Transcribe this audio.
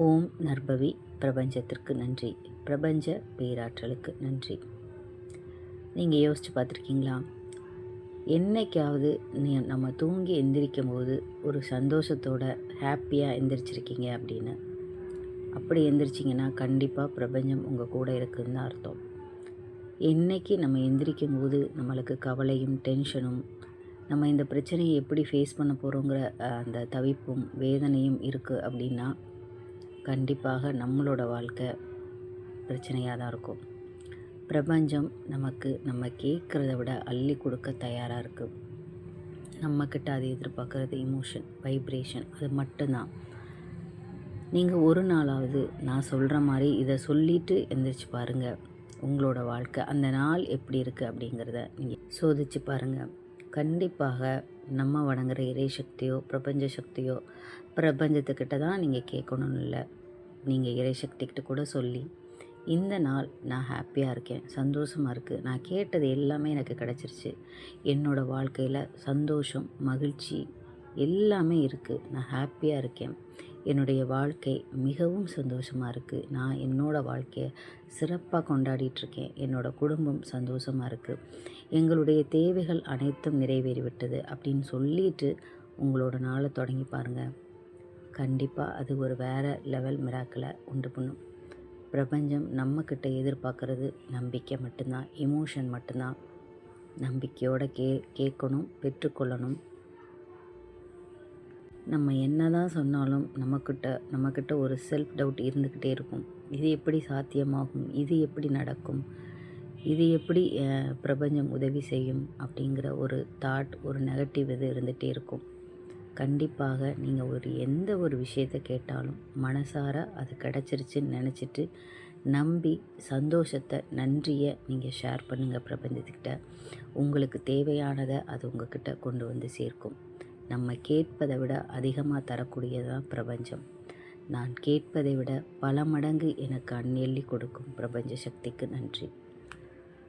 ஓம் நற்பவி பிரபஞ்சத்திற்கு நன்றி. பிரபஞ்ச பேராற்றலுக்கு நன்றி. நீங்கள் யோசித்து பார்த்துருக்கீங்களா? என்னைக்காவது நம்ம தூங்கி எந்திரிக்கும் போது ஒரு சந்தோஷத்தோட ஹாப்பியாக எந்திரிச்சிருக்கீங்க அப்படின்னு? அப்படி எந்திரிச்சிங்கன்னா கண்டிப்பாக பிரபஞ்சம் உங்கள் கூட இருக்குதுன்னு தான் அர்த்தம். என்னைக்கு நம்ம எந்திரிக்கும் போது நம்மளுக்கு கவலையும் டென்ஷனும், நம்ம இந்த பிரச்சனையை எப்படி ஃபேஸ் பண்ண போகிறோங்கிற அந்த தவிப்பும் வேதனையும் இருக்குது அப்படின்னா கண்டிப்பாக நம்மளோட வாழ்க்கை பிரச்சனையாக தான் இருக்கும். பிரபஞ்சம் நமக்கு நம்ம கேட்குறத விட அள்ளி கொடுக்க தயாராக இருக்குது. நம்மக்கிட்ட அதை எதிர்பார்க்குறது இமோஷன், வைப்ரேஷன், அது மட்டும்தான். நீங்கள் ஒரு நாளாவது நான் சொல்கிற மாதிரி இதை சொல்லிவிட்டு எந்திரிச்சு பாருங்கள். உங்களோட வாழ்க்கை அந்த நாள் எப்படி இருக்குது அப்படிங்கிறத நீங்கள் சோதித்து பாருங்கள். கண்டிப்பாக நம்ம வணங்குற இறை சக்தியோ பிரபஞ்ச சக்தியோ பிரபஞ்சத்துக்கிட்ட தான் நீங்கள் கேட்கணும்னு இல்லை. நீங்கள் இறை சக்திக்கிட்ட கூட சொல்லி, இந்த நாள் நான் ஹாப்பியாக இருக்கேன், சந்தோஷமாக இருக்குது, நான் கேட்டது எல்லாமே எனக்கு கிடச்சிருச்சு, என்னோடய வாழ்க்கையில் சந்தோஷம் மகிழ்ச்சி எல்லாமே இருக்குது, நான் ஹாப்பியாக இருக்கேன், என்னுடைய வாழ்க்கை மிகவும் சந்தோஷமாக இருக்குது, நான் என்னோடய வாழ்க்கையை சிறப்பாக கொண்டாடிட்டுருக்கேன், என்னோடய குடும்பம் சந்தோஷமாக இருக்குது, எங்களுடைய தேவைகள் அனைத்தும் நிறைவேறிவிட்டது அப்படின்னு சொல்லிட்டு உங்களோட நாளை தொடங்கி பாருங்கள். கண்டிப்பாக அது ஒரு வேறு லெவல் மிராக்கிளை உண்டு பண்ணும். பிரபஞ்சம் நம்மக்கிட்ட எதிர்பார்க்குறது நம்பிக்கை மட்டும்தான், எமோஷன் மட்டும்தான். நம்பிக்கையோடு கேட்கணும், பெற்றுக்கொள்ளணும். நம்ம என்ன தான் சொன்னாலும் நம்மக்கிட்ட ஒரு செல்ஃப் டவுட் இருந்துக்கிட்டே இருக்கும். இது எப்படி சாத்தியமாகும், இது எப்படி நடக்கும், இது எப்படி பிரபஞ்சம் உதவி செய்யும் அப்படிங்கிற ஒரு தாட், ஒரு நெகட்டிவ் இது இருந்துகிட்டே இருக்கும். கண்டிப்பாக நீங்கள் எந்த ஒரு விஷயத்தை கேட்டாலும் மனசார அது கிடச்சிருச்சுன்னு நினச்சிட்டு நம்பி சந்தோஷத்தை நன்றியை நீங்கள் ஷேர் பண்ணுங்கள் பிரபஞ்சத்துக்கிட்ட. உங்களுக்கு தேவையானதை அது உங்ககிட்ட கொண்டு வந்து சேர்க்கும். நம்ம கேட்பதை விட அதிகமாக தரக்கூடியதான் பிரபஞ்சம். நான் கேட்பதை விட பல மடங்கு எனக்கு அள்ளி கொடுக்கும் பிரபஞ்ச சக்திக்கு நன்றி.